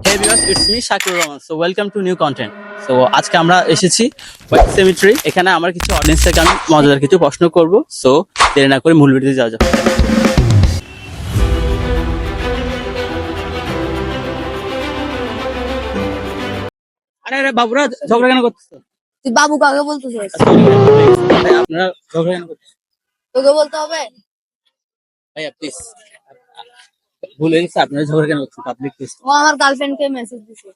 Hey viewers, it's me Shakir Rahman. So welcome to new content. So আজকে আমরা এসেছি white cemetery. এখানে আমার কিছু অডিয়েন্স থেকে আমি মজাদার কিছু প্রশ্ন করব। সো দেরি না করে মূল ভিডিওতে যাওয়া যাক। আরে আরে বাবুরা ঝগড়া কেন করতেছো? তুই বাবু কাকে বলতেছিস? আপনারা ঝগড়া কেন করতেছো? তোকে বলতে হবে। ভাইয়া প্লিজ ভুলে গেছি, আপনারা ঝগড়া কেন করছেন? Public please. ও আমার গার্লফ্রেন্ডকে মেসেজ দিছে।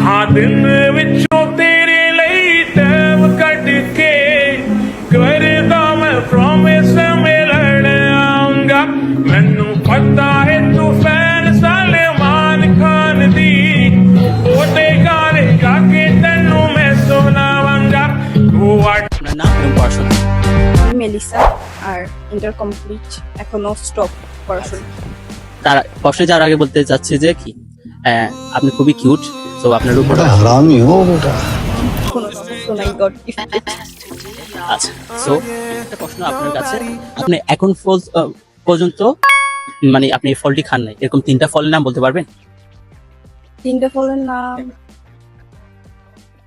हाँ दिन विचों तेरे ਲਈ ਟਾਈਮ ਕੱਢ ਕੇ ਕਰਦਾ ਮੈਂ ਪ੍ਰੋਮਿਸ ਮਿਲਣ ਆਉਂਗਾ ਮੈਨੂੰ ਪਤਾ ਹੈ ਤੂੰ ਫੈਨ ਸਲਮਾਨ ਖਾਨ ਦੀ ਉਹਦੇ ਗਾਣੇ ਗਾ ਕੇ ਤੈਨੂੰ ਮੈਂ ਸੁਣਾਵਾਂਗਾ আপনার নাম এবং পড়াশোনা। মেলিসা আর ইন্টার কমপ্লিট, এখনো স্টপ পড়াশোনা। তার প্রশ্নে যাওয়ার আগে বলতে চাচ্ছি যে কি আপনি খুবই কিউট। তো আপনার উপর हरामी हो बेटा। কোনো শোনাই গড গিফটেড। আচ্ছা, সো একটা প্রশ্ন আপনার কাছে, আপনি এখন পর্যন্ত মানে আপনি এই ফলটি খান নাই, এরকম তিনটা ফলের নাম বলতে পারবেন? তিনটা ফলের নাম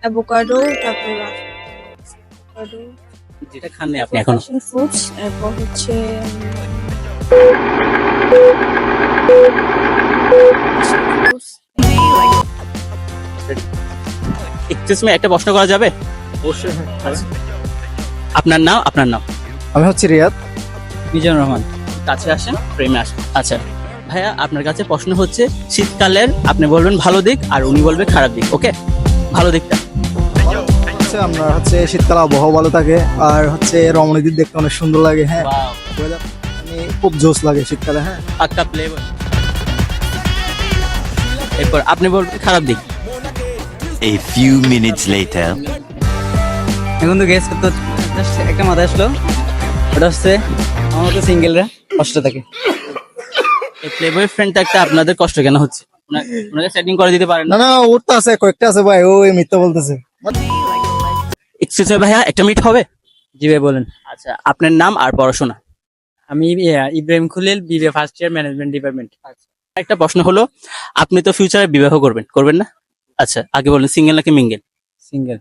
অ্যাভোকাডো, তারপর অ্যাভোকাডো, যেটা খান নাই আপনি এখন। প্যাশন ফ্রুটস, এরপর হচ্ছে এক্সকিউজ মি, একটা প্রশ্ন করা যাবে? অবশ্যই। আপনার নাম? আপনার নাম? আমি হচ্ছে রিয়াদ। মিজানুর রহমান। কাছে আসেন, প্রেমে আসেন। আচ্ছা ভাইয়া, আপনার কাছে প্রশ্ন হচ্ছে শীতকালের আপনি বলবেন ভালো দিক আর উনি বলবে খারাপ দিক। ওকে, ভালো দিকটা হচ্ছে আমরা হচ্ছে শীতকালে আবহাওয়া ভালো থাকে, আর হচ্ছে রমণীদের দেখতে অনেক সুন্দর লাগে। হ্যাঁ, weather মানে খুব জোশ লাগে শীতকালে। হ্যাঁ, পাক্কা প্লে। এরপর আপনি বলবেন খারাপ দিক। A few minutes later. এখন তো গ্যাস করতে একটা মাথায় আসলো, ওটা হচ্ছে আমার মতো সিঙ্গেলরা কষ্ট থাকে। এই প্লেবয় ফ্রেন্ডটা একটা আপনাদের কষ্ট কেন হচ্ছে? ওনাকে সেটিং করে দিতে পারেন না না? না, ওর তো আছে, কয়েকটা আছে ভাই, ও মিথ্যা বলতেছে। এক্সকিউজ মি ভাইয়া, একটা মিনিট হবে? জি ভাই বলেন। আচ্ছা, আপনার নাম আর পড়াশোনা? আমি ইব্রাহিম খুলিল, BBA first year, management department. একটা প্রশ্ন হলো, আপনি তো ফিউচারে বিবাহ করবেন না? আচ্ছা, আগে বলেন সিঙ্গেল নাকি মিঙ্গেল? সিঙ্গেল।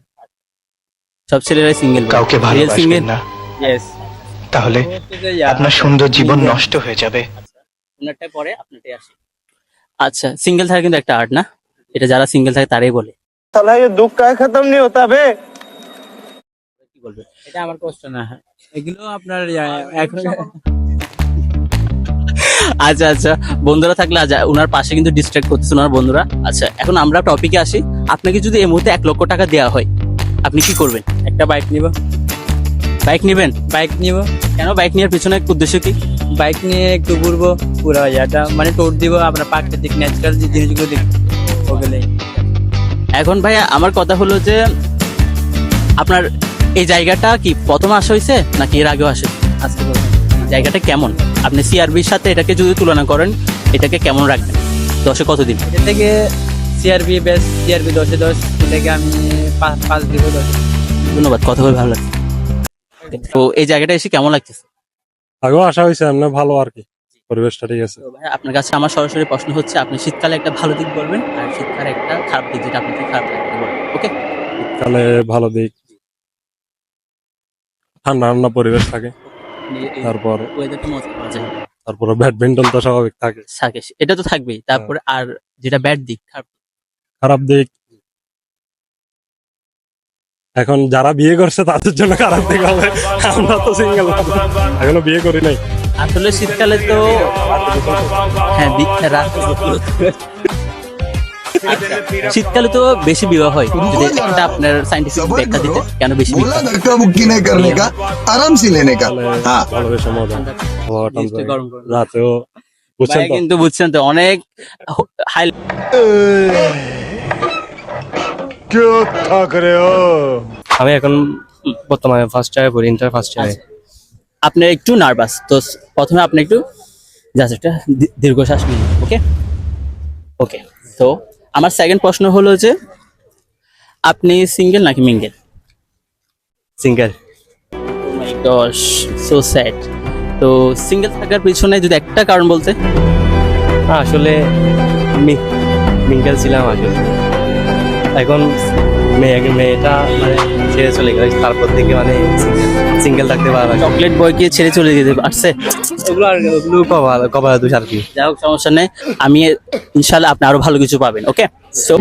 সব ছেলেরাই সিঙ্গেল। কাউকে ভালোবাসবেন না, ইয়েস। তাহলে আপনার সুন্দর জীবন নষ্ট হয়ে যাবে। আপনারটাই পরে আপনারটাই আসে। আচ্ছা, সিঙ্গেল থাকা কিন্তু একটা আর্ট না, এটা যারা সিঙ্গেল থাকে তারাই বলে। साला ये दुख का खत्म नहीं होता बे। কি বলবে? এটা আমার কষ্ট না, এগুলো আপনার এখন আচ্ছা আচ্ছা, বন্ধুরা থাকলে আজ ওনার পাশে কিন্তু ডিস্ট্রাক্ট করতেছে ওনার বন্ধুরা। আচ্ছা, এখন আমরা টপিকে আসি। আপনাকে যদি এই মুহূর্তে 1 লক্ষ টাকা দেওয়া হয়, আপনি কি করবেন? একটা বাইক নিব। বাইক নেবেন? বাইক নিব। কেন বাইক নেওয়ার পিছনে উদ্দেশ্য কি? বাইক নিয়ে একটু ঘুরবো, পুরো জায়গাটা মানে ট্যুর দিব, আপনার প্রাকৃতিক ন্যাচারাল যে জিনিসগুলো দেখবো ওগুলোই। এখন ভাইয়া আমার কথা হলো যে আপনার এই জায়গাটা কি প্রথম আসা হয়েছে নাকি এর আগেও আসে? আজকে বলবেন জায়গাটা কেমন? আপনি সিআরবির সাথে এটাকে যদি তুলনা করেন, এটাকে কেমন রাখবেন? 10-এ কত দিন? এটা থেকে সিআরবি বেস্ট, সিআরবি 10-এ 10, এটাকে আমি 5 দিব 10। ধন্যবাদ, কথা বলে ভালো লাগছে। তো এই জায়গাটা এসে কেমন লাগতেছে? আগেও আসা হয়েছে, এমনি ভালো আর কি, পরিবেশটা ঠিক আছে। তো ভাইয়া আপনার কাছে আমার সরাসরি প্রশ্ন হচ্ছে, আপনি শীতকালে একটা ভালো দিক বলবেন আর শীতকালে একটা খারাপ দিক, যেটা আপনাকে খারাপ লাগবে বলবেন। ওকে, শীতকালে ভালো দিক, ঠান্ডা ঠান্ডা পরিবেশ থাকে, তারপর ওয়েদারটা মজা পাওয়া যায়। তারপরে ব্যাডমিন্টন তো স্বাভাবিক থাকে। থাকে, এটা তো থাকবেই। তারপরে আর যেটা ব্যাড দিক, খারাপ দিক এখন যারা বিয়ে করছে তাদের জন্য খারাপ দিক হবে, আমরা তো সিঙ্গেল, এখনো বিয়ে করি নাই। আসলে শীতকালে তো হ্যাঁ শীতকালে তো বেশি বিবাহ হয়। যদি একটা আপনার সাইন্টিফিক ব্যাখ্যা দিতে কেন বেশি বিবাহ? धक्का मुक्की नहीं करने का, आराम से लेने का। हाँ, ভালোবেসে মজা, হাওয়া ঠান্ডা, রাতেও বুঝছেন ভাই তো। কিন্তু বুঝছেন তো অনেক হাই। আমি এখন বর্তমানে ফার্স্ট ইয়ারে পড়ি, ইন্টার ফার্স্ট ইয়ারে। আপনি একটু নার্ভাস, তো প্রথমে আপনি একটু জাস্ট একটা দীর্ঘশ্বাস নিন। ওকে ওকে, তো আমার সেকেন্ড প্রশ্ন হলো যে আপনি সিঙ্গেল নাকি মিঙ্গেল? সিঙ্গেল। মাই গশ, সো স্যাড। তো সিঙ্গেল থাকার পিছনে যদি একটা কারণ বলতে? আসলে মিঙ্গেল ছিলাম আগে, এখন মেয়েটা মানে ছেড়ে চলে গেল, তারপর থেকে মানে সিঙ্গেল থাকতে পারা লাগে। চকলেট বয়কে ছেড়ে চলে যেতে পারছে। ওগুলো কপালে দোষ আর কি। যাই হোক, সমস্যা নেই, আমি ইনশাল্লাহ আপনি আরো ভালো কিছু পাবেন। ওকে, সো